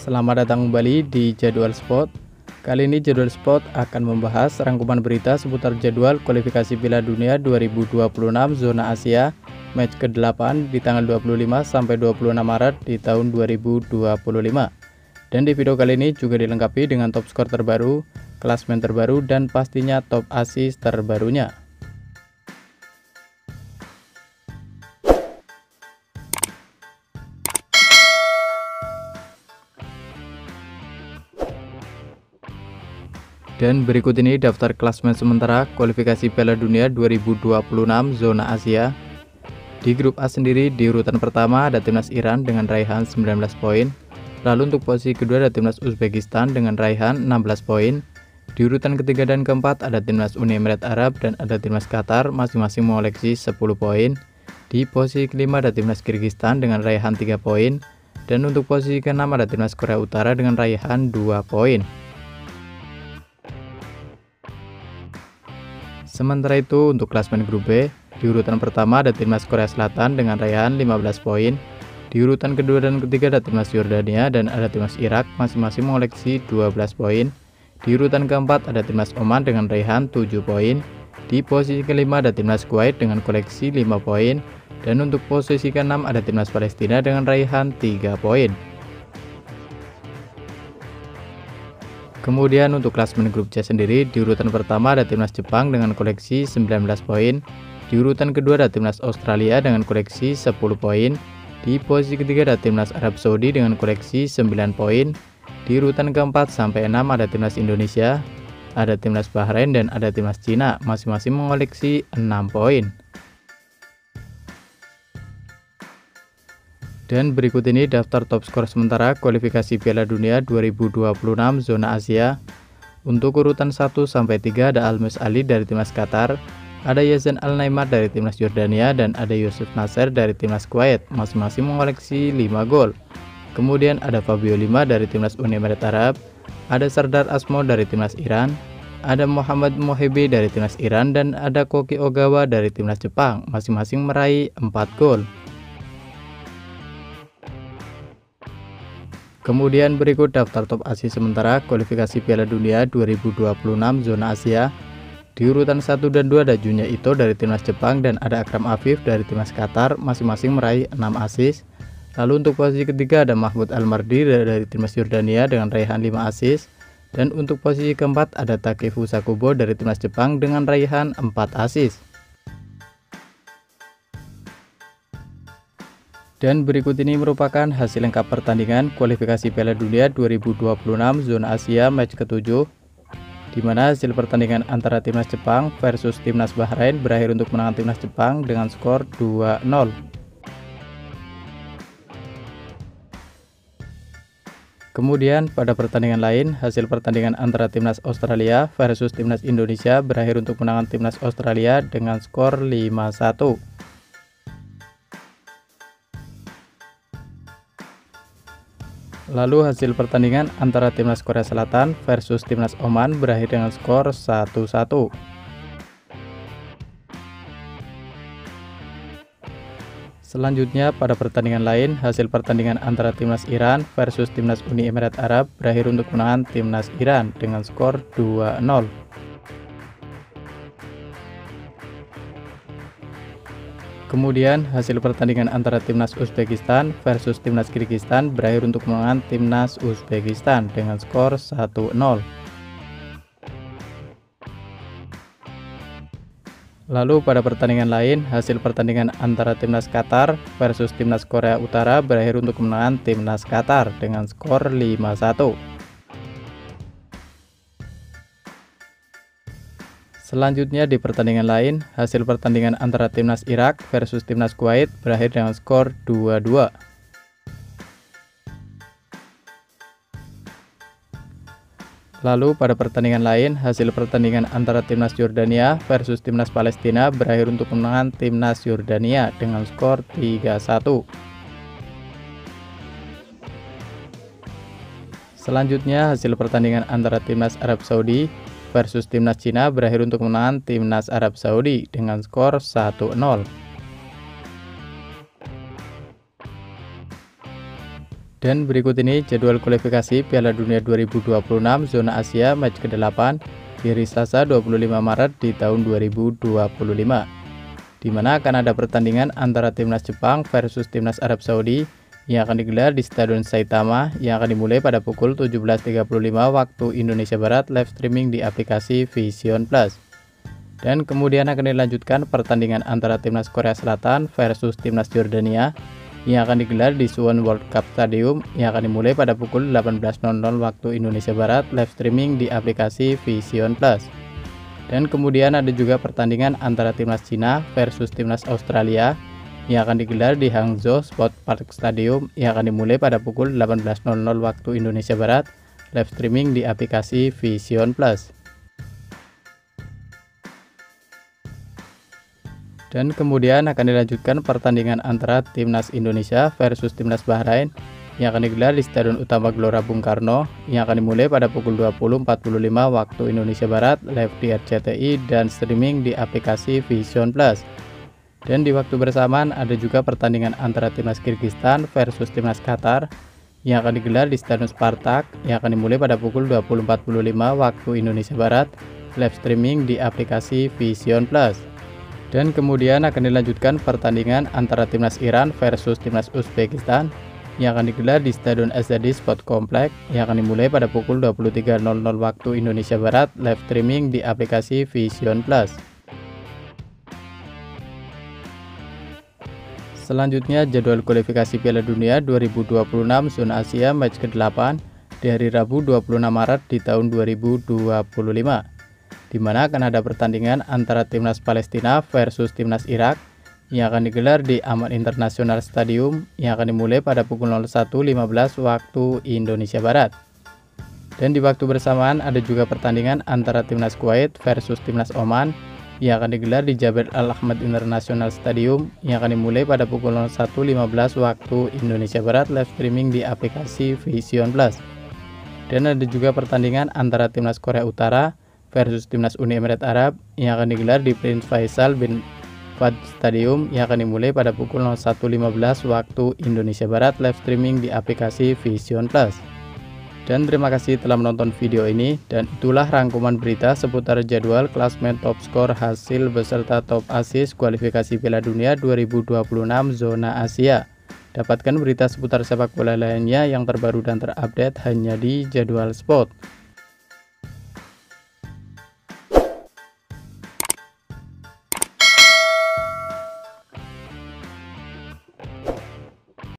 Selamat datang kembali di Jadwal Sport. Kali ini Jadwal Sport akan membahas rangkuman berita seputar jadwal kualifikasi Piala Dunia 2026 zona Asia match ke-8 di tanggal 25 sampai 26 Maret di tahun 2025. Dan di video kali ini juga dilengkapi dengan top skor terbaru, klasmen terbaru, dan pastinya top assist terbarunya. Dan berikut ini daftar klasmen sementara kualifikasi Piala Dunia 2026 zona Asia. Di grup A sendiri di urutan pertama ada timnas Iran dengan raihan 19 poin. Lalu untuk posisi kedua ada timnas Uzbekistan dengan raihan 16 poin. Di urutan ketiga dan keempat ada timnas Uni Emirat Arab dan ada timnas Qatar masing-masing mengoleksi 10 poin. Di posisi kelima ada timnas Kyrgyzstan dengan raihan 3 poin. Dan untuk posisi keenam ada timnas Korea Utara dengan raihan 2 poin. Sementara itu untuk klasmen grup B, di urutan pertama ada timnas Korea Selatan dengan raihan 15 poin. Di urutan kedua dan ketiga ada timnas Yordania dan ada timnas Irak masing-masing mengoleksi 12 poin. Di urutan keempat ada timnas Oman dengan raihan 7 poin. Di posisi kelima ada timnas Kuwait dengan koleksi 5 poin. Dan untuk posisi keenam ada timnas Palestina dengan raihan 3 poin. Kemudian untuk klasmen grup C sendiri, di urutan pertama ada timnas Jepang dengan koleksi 19 poin. Di urutan kedua ada timnas Australia dengan koleksi 10 poin. Di posisi ketiga ada timnas Arab Saudi dengan koleksi 9 poin. Di urutan keempat sampai 6 ada timnas Indonesia, ada timnas Bahrain dan ada timnas Cina, masing-masing mengoleksi 6 poin. Dan berikut ini daftar top skor sementara kualifikasi Piala Dunia 2026 zona Asia. Untuk urutan 1 sampai 3 ada Almes Ali dari timnas Qatar, ada Yazan Al-Naimar dari timnas Yordania dan ada Yusuf Nasser dari timnas Kuwait, masing-masing mengoleksi 5 gol. Kemudian ada Fabio Lima dari timnas Uni Emirat Arab, ada Sardar Asmo dari timnas Iran, ada Muhammad Mohibi dari timnas Iran dan ada Koki Ogawa dari timnas Jepang, masing-masing meraih 4 gol. Kemudian berikut daftar top assist sementara kualifikasi Piala Dunia 2026 zona Asia. Di urutan 1 dan 2 ada Junya Ito dari timnas Jepang dan ada Akram Afif dari timnas Qatar, masing-masing meraih 6 assist. Lalu untuk posisi ketiga ada Mahmud Al-Mardi dari timnas Yordania dengan raihan 5 assist. Dan untuk posisi keempat ada Takefusa Kubo dari timnas Jepang dengan raihan 4 assist. Dan berikut ini merupakan hasil lengkap pertandingan kualifikasi Piala Dunia 2026 zona Asia match ke-7, di mana hasil pertandingan antara timnas Jepang versus timnas Bahrain berakhir untuk kemenangan timnas Jepang dengan skor 2-0. Kemudian pada pertandingan lain, hasil pertandingan antara timnas Australia versus timnas Indonesia berakhir untuk kemenangan timnas Australia dengan skor 5-1. Lalu hasil pertandingan antara timnas Korea Selatan versus timnas Oman berakhir dengan skor 1-1. Selanjutnya pada pertandingan lain, hasil pertandingan antara timnas Iran versus timnas Uni Emirat Arab berakhir untuk kemenangan timnas Iran dengan skor 2-0. Kemudian hasil pertandingan antara timnas Uzbekistan versus timnas Kyrgyzstan berakhir untuk kemenangan timnas Uzbekistan dengan skor 1-0. Lalu pada pertandingan lain, hasil pertandingan antara timnas Qatar versus timnas Korea Utara berakhir untuk kemenangan timnas Qatar dengan skor 5-1. Selanjutnya di pertandingan lain, hasil pertandingan antara timnas Irak versus timnas Kuwait berakhir dengan skor 2-2. Lalu pada pertandingan lain, hasil pertandingan antara timnas Yordania versus timnas Palestina berakhir untuk kemenangan timnas Yordania dengan skor 3-1. Selanjutnya hasil pertandingan antara timnas Arab Saudi versus timnas Cina berakhir untuk kemenangan timnas Arab Saudi dengan skor 1-0. Dan berikut ini jadwal kualifikasi Piala Dunia 2026 zona Asia match ke-8 di hari Selasa 25 Maret di tahun 2025, di mana akan ada pertandingan antara timnas Jepang versus timnas Arab Saudi yang akan digelar di Stadion Saitama yang akan dimulai pada pukul 17.35 waktu Indonesia Barat, live streaming di aplikasi Vision Plus. Dan kemudian akan dilanjutkan pertandingan antara timnas Korea Selatan versus timnas Jordania yang akan digelar di Suwon World Cup Stadium yang akan dimulai pada pukul 18.00 waktu Indonesia Barat, live streaming di aplikasi Vision Plus. Dan kemudian ada juga pertandingan antara timnas Cina versus timnas Australia yang akan digelar di Hangzhou Sport Park Stadium yang akan dimulai pada pukul 18.00 waktu Indonesia Barat, live streaming di aplikasi Vision Plus. Dan kemudian akan dilanjutkan pertandingan antara timnas Indonesia versus timnas Bahrain yang akan digelar di Stadion Utama Gelora Bung Karno yang akan dimulai pada pukul 20.45 waktu Indonesia Barat, live di RCTI dan streaming di aplikasi Vision Plus. Dan di waktu bersamaan ada juga pertandingan antara timnas Kyrgyzstan versus timnas Qatar yang akan digelar di Stadion Spartak yang akan dimulai pada pukul 20.45 waktu Indonesia Barat, live streaming di aplikasi Vision Plus. Dan kemudian akan dilanjutkan pertandingan antara timnas Iran versus timnas Uzbekistan yang akan digelar di Stadion Azadi Sport Complex yang akan dimulai pada pukul 23.00 waktu Indonesia Barat, live streaming di aplikasi Vision Plus. Selanjutnya jadwal kualifikasi Piala Dunia 2026 zona Asia match ke-8 di hari Rabu 26 Maret di tahun 2025. Di mana akan ada pertandingan antara timnas Palestina versus timnas Irak yang akan digelar di Ahmad International Stadium yang akan dimulai pada pukul 01.15 waktu Indonesia Barat. Dan di waktu bersamaan ada juga pertandingan antara timnas Kuwait versus timnas Oman yang akan digelar di Jabal Al Ahmad International Stadium yang akan dimulai pada pukul 01.15 waktu Indonesia Barat, live streaming di aplikasi Vision Plus. Dan ada juga pertandingan antara timnas Korea Utara versus timnas Uni Emirat Arab yang akan digelar di Prince Faisal bin Fahd Stadium yang akan dimulai pada pukul 01.15 waktu Indonesia Barat, live streaming di aplikasi Vision Plus. Dan terima kasih telah menonton video ini, dan itulah rangkuman berita seputar jadwal klasmen top skor, hasil beserta top assist kualifikasi Piala Dunia 2026 zona Asia. Dapatkan berita seputar sepak bola lainnya yang terbaru dan terupdate hanya di Jadwal Sport.